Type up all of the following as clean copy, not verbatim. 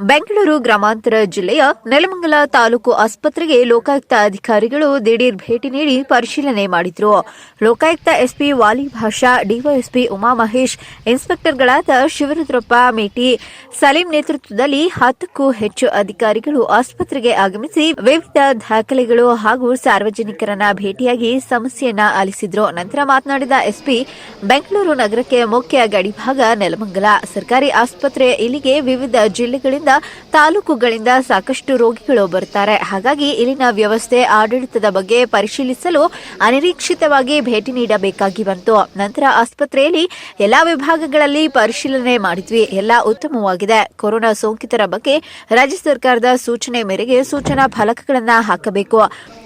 ಬೆಂಗಳೂರು ಗ್ರಾಮಾಂತರ ಜಿಲ್ಲೆಯ ನೆಲಮಂಗಲ ತಾಲೂಕು ಆಸ್ಪತ್ರೆಗೆ ಲೋಕಾಯುಕ್ತ ಅಧಿಕಾರಿಗಳು ದಿಢೀರ್ ಭೇಟಿ ನೀಡಿ ಪರಿಶೀಲನೆ ಮಾಡಿದರು. ಲೋಕಾಯುಕ್ತ ಎಸ್ಪಿ ವಾಲಿ ಭಾಷಾ, ಡಿವೈಎಸ್ಪಿ ಉಮಾಮಹೇಶ್, ಇನ್ಸ್ಪೆಕ್ಟರ್ಗಳಾದ ಶಿವರುದ್ರಪ್ಪ ಮೇಟಿ, ಸಲೀಂ ನೇತೃತ್ವದಲ್ಲಿ 10ಕ್ಕೂ ಹೆಚ್ಚು ಅಧಿಕಾರಿಗಳು ಆಸ್ಪತ್ರೆಗೆ ಆಗಮಿಸಿ ವಿವಿಧ ದಾಖಲೆಗಳು ಹಾಗೂ ಸಾರ್ವಜನಿಕರನ್ನ ಭೇಟಿಯಾಗಿ ಸಮಸ್ಯೆಯನ್ನ ಆಲಿಸಿದರು. ನಂತರ ಮಾತನಾಡಿದ ಎಸ್ಪಿ, ಬೆಂಗಳೂರು ನಗರಕ್ಕೆ ಮುಖ್ಯ ಗಡಿಭಾಗ ನೆಲಮಂಗಲ ಸರ್ಕಾರಿ ಆಸ್ಪತ್ರೆ. ಇಲ್ಲಿಗೆ ವಿವಿಧ ಜಿಲ್ಲೆಗಳಿಂದ ತಾಲೂಕುಗಳಿಂದ ಸಾಕಷ್ಟು ರೋಗಿಗಳು ಬರುತ್ತಾರೆ. ಹಾಗಾಗಿ ಇಲ್ಲಿನ ವ್ಯವಸ್ಥೆ, ಆಡಳಿತದ ಬಗ್ಗೆ ಪರಿಶೀಲಿಸಲು ಅನಿರೀಕ್ಷಿತವಾಗಿ ಭೇಟಿ ನೀಡಬೇಕಾಗಿ ಬಂತು. ನಂತರ ಆಸ್ಪತ್ರೆಯಲ್ಲಿ ಎಲ್ಲಾ ವಿಭಾಗಗಳಲ್ಲಿ ಪರಿಶೀಲನೆ ಮಾಡಿದ್ವಿ. ಎಲ್ಲ ಉತ್ತಮವಾಗಿದೆ. ಕೊರೋನಾ ಸೋಂಕಿತರ ಬಗ್ಗೆ ರಾಜ್ಯ ಸರ್ಕಾರದ ಸೂಚನೆ ಮೇರೆಗೆ ಸೂಚನಾ ಫಲಕಗಳನ್ನು ಹಾಕಬೇಕು.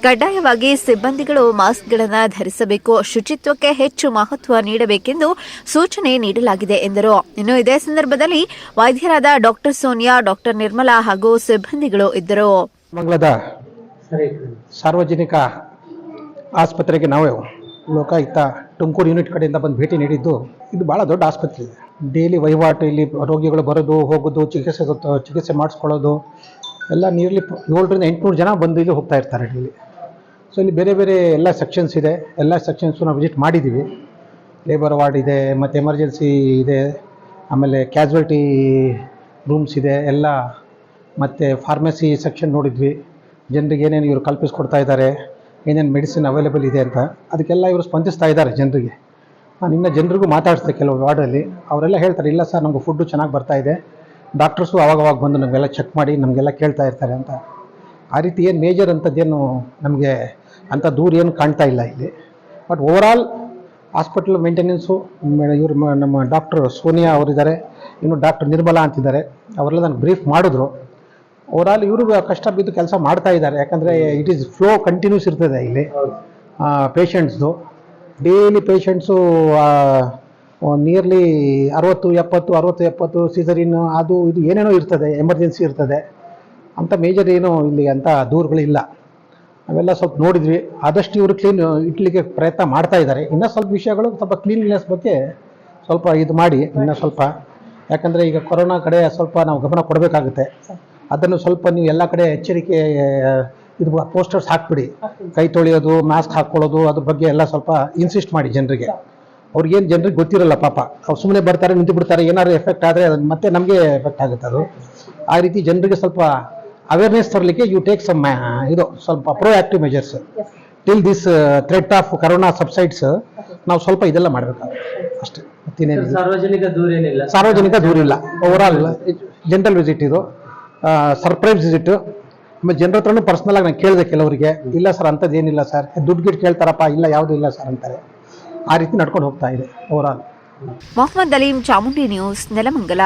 ಕಡ್ಡಾಯವಾಗಿ ಸಿಬ್ಬಂದಿಗಳು ಮಾಸ್ಕ್ಗಳನ್ನು ಧರಿಸಬೇಕು. ಶುಚಿತ್ವಕ್ಕೆ ಹೆಚ್ಚು ಮಹತ್ವ ನೀಡಬೇಕೆಂದು ಸೂಚನೆ ನೀಡಲಾಗಿದೆ ಎಂದರು. ಇನ್ನು ಇದೇ ಸಂದರ್ಭದಲ್ಲಿ ವೈದ್ಯರಾದ ಡಾಕ್ಟರ್ ಸೋನಿಯಾ, ಡಾಕ್ಟರ್ ನಿರ್ಮಲಾ ಹಾಗೂ ಸಿಬ್ಬಂದಿಗಳು ಇದ್ದರು. ಮಂಗಳದ ಸಾರ್ವಜನಿಕ ಆಸ್ಪತ್ರೆಗೆ ನಾವು ಲೋಕಾಯುಕ್ತ ತುಮಕೂರು ಯೂನಿಟ್ ಕಡೆಯಿಂದ ಬಂದು ಭೇಟಿ ನೀಡಿದ್ದು. ಇದು ಬಹಳ ದೊಡ್ಡ ಆಸ್ಪತ್ರೆ ಇದೆ. ಡೈಲಿ ವಹಿವಾಟು, ಇಲ್ಲಿ ರೋಗಿಗಳು ಬರೋದು ಹೋಗೋದು, ಚಿಕಿತ್ಸೆ ಮಾಡಿಸ್ಕೊಳ್ಳೋದು ಎಲ್ಲ ನಿಯರ್ಲಿ 700 to 800 ಜನ ಬಂದು ಇಲ್ಲಿ ಹೋಗ್ತಾ ಇರ್ತಾರೆ ಡೈಲಿ. ಸೊ ಇಲ್ಲಿ ಬೇರೆ ಬೇರೆ ಎಲ್ಲ ಸೆಕ್ಷನ್ಸ್ ಇದೆ. ಎಲ್ಲ ಸೆಕ್ಷನ್ಸು ನಾವು ವಿಸಿಟ್ ಮಾಡಿದ್ದೀವಿ. ಲೇಬರ್ ವಾರ್ಡ್ ಇದೆ, ಮತ್ತು ಎಮರ್ಜೆನ್ಸಿ ಇದೆ, ಆಮೇಲೆ ಕ್ಯಾಸುವಲ್ಟಿ ರೂಮ್ಸ್ ಇದೆ ಎಲ್ಲ, ಮತ್ತು ಫಾರ್ಮಸಿ ಸೆಕ್ಷನ್ ನೋಡಿದ್ವಿ. ಜನರಿಗೆ ಏನೇನು ಇವರು ಕಲ್ಪಿಸ್ಕೊಡ್ತಾ ಇದ್ದಾರೆ, ಏನೇನು ಮೆಡಿಸಿನ್ ಅವೈಲೇಬಲ್ ಇದೆ ಅಂತ ಅದಕ್ಕೆಲ್ಲ ಇವರು ಸ್ಪಂದಿಸ್ತಾ ಇದ್ದಾರೆ ಜನರಿಗೆ. ನಾನು ಇನ್ನೂ ಜನರಿಗೂ ಮಾತಾಡಿಸ್ದೆ ಕೆಲವು ವಾರ್ಡಲ್ಲಿ. ಅವರೆಲ್ಲ ಹೇಳ್ತಾರೆ, ಇಲ್ಲ ಸರ್ ನಮಗೆ ಫುಡ್ಡು ಚೆನ್ನಾಗಿ ಬರ್ತಾ ಇದೆ, ಡಾಕ್ಟರ್ಸು ಅವಾಗವಾಗ ಬಂದು ನಮಗೆಲ್ಲ ಚೆಕ್ ಮಾಡಿ ನಮಗೆಲ್ಲ ಕೇಳ್ತಾ ಇರ್ತಾರೆ ಅಂತ. ಆ ರೀತಿ ಏನು ಮೇಜರ್ ಅಂಥದ್ದೇನು ನಮಗೆ ಅಂಥ ದೂರ ಏನು ಕಾಣ್ತಾ ಇಲ್ಲ ಇಲ್ಲಿ. ಬಟ್ ಓವರಾಲ್ ಹಾಸ್ಪಿಟಲ್ ಮೇಂಟೆನೆನ್ಸು, ಇವರು ನಮ್ಮ ಡಾಕ್ಟರ್ ಸೋನಿಯಾ ಅವರಿದ್ದಾರೆ, ಇನ್ನು ಡಾಕ್ಟರ್ ನಿರ್ಮಲಾ ಅಂತಿದ್ದಾರೆ, ಅವರೆಲ್ಲ ನನಗೆ ಬ್ರೀಫ್ ಮಾಡಿದ್ರು. ಓವರಾಲ್ ಇವರು ಕಷ್ಟ ಬಿದ್ದು ಕೆಲಸ ಮಾಡ್ತಾ ಇದ್ದಾರೆ. ಯಾಕಂದರೆ ಇಟ್ ಈಸ್ ಫ್ಲೋ ಕಂಟಿನ್ಯೂಸ್ ಇರ್ತದೆ ಇಲ್ಲಿ ಪೇಷಂಟ್ಸ್ದು. ಡೈಲಿ ಪೇಷಂಟ್ಸು ನಿಯರ್ಲಿ 60-70 ಸೀಸರಿನ್ ಅದು ಇದು ಏನೇನೋ ಇರ್ತದೆ, ಎಮರ್ಜೆನ್ಸಿ ಇರ್ತದೆ. ಅಂಥ ಮೇಜರ್ ಏನೋ ಇಲ್ಲಿ ಅಂಥ ದೂರುಗಳಿಲ್ಲ. ನಾವೆಲ್ಲ ಸ್ವಲ್ಪ ನೋಡಿದ್ವಿ. ಆದಷ್ಟು ಇವರು ಕ್ಲೀನ್ ಇಟ್ಲಿಕ್ಕೆ ಪ್ರಯತ್ನ ಮಾಡ್ತಾ ಇದ್ದಾರೆ. ಇನ್ನೂ ಸ್ವಲ್ಪ ವಿಷಯಗಳು, ಸ್ವಲ್ಪ ಕ್ಲೀನ್ನೆಸ್ ಬಗ್ಗೆ ಸ್ವಲ್ಪ ಇದು ಮಾಡಿ ಇನ್ನೂ ಸ್ವಲ್ಪ, ಯಾಕಂದರೆ ಈಗ ಕೊರೋನಾ ಕಡೆ ಸ್ವಲ್ಪ ನಾವು ಗಮನ ಕೊಡಬೇಕಾಗುತ್ತೆ. ಅದನ್ನು ಸ್ವಲ್ಪ ನೀವು ಎಲ್ಲ ಕಡೆ ಎಚ್ಚರಿಕೆ ಇದು ಪೋಸ್ಟರ್ಸ್ ಹಾಕ್ಬಿಡಿ. ಕೈ ತೊಳೆಯೋದು, ಮಾಸ್ಕ್ ಹಾಕ್ಕೊಳ್ಳೋದು, ಅದ್ರ ಬಗ್ಗೆ ಎಲ್ಲ ಸ್ವಲ್ಪ ಇನ್ಸಿಸ್ಟ್ ಮಾಡಿ ಜನರಿಗೆ. ಅವ್ರಿಗೇನು ಜನರಿಗೆ ಗೊತ್ತಿರಲ್ಲ ಪಾಪ, ಅವ್ರು ಸುಮ್ಮನೆ ಬರ್ತಾರೆ, ನಿಂತು ಬಿಡ್ತಾರೆ. ಏನಾದ್ರು ಎಫೆಕ್ಟ್ ಆದರೆ ಅದು ಮತ್ತೆ ನಮಗೆ ಎಫೆಕ್ಟ್ ಆಗುತ್ತೆ. ಅದು ಆ ರೀತಿ ಜನರಿಗೆ ಸ್ವಲ್ಪ ಅವೇರ್ನೆಸ್ ತರಲಿಕ್ಕೆ ಯು ಟೇಕ್ ಸಮ್ ಇದು ಸ್ವಲ್ಪ proactive measures till this threat of corona subsides. ನಾವು ಸ್ವಲ್ಪ ಇದೆಲ್ಲ ಮಾಡಬೇಕಾಗುತ್ತೆ ಅಷ್ಟೇ. ಮತ್ತೇನೇನಿಲ್ಲ. ಸಾರ್ವಜನಿಕ ದೂರ ಇಲ್ಲ. ಓವರಾಲ್ ಜನರಲ್ ವಿಸಿಟ್ ಇದು, ಸರ್ಪ್ರೈಸ್ ವಿಸಿಟ್. ಆಮೇಲೆ ಜನರ ಹತ್ರನೂ ಪರ್ಸ್ನಲ್ ಆಗಿ ನಾನು ಕೇಳಿದೆ ಕೆಲವರಿಗೆ, ಇಲ್ಲ ಸರ್ ಅಂಥದ್ದು ಏನಿಲ್ಲ ಸರ್, ದುಡ್ಡು ಗಿಟ್ಟು ಕೇಳ್ತಾರಪ್ಪ, ಇಲ್ಲ ಯಾವುದೂ ಇಲ್ಲ ಸರ್ ಅಂತಾರೆ. ಆ ರೀತಿ ನಡ್ಕೊಂಡು ಹೋಗ್ತಾ ಇದೆ ಓವರಾಲ್. ಮೊಹಮ್ಮದ್ ಅಲೀಂ, ಚಾಮುಂಡಿ ನ್ಯೂಸ್, ನೆಲಮಂಗಲ.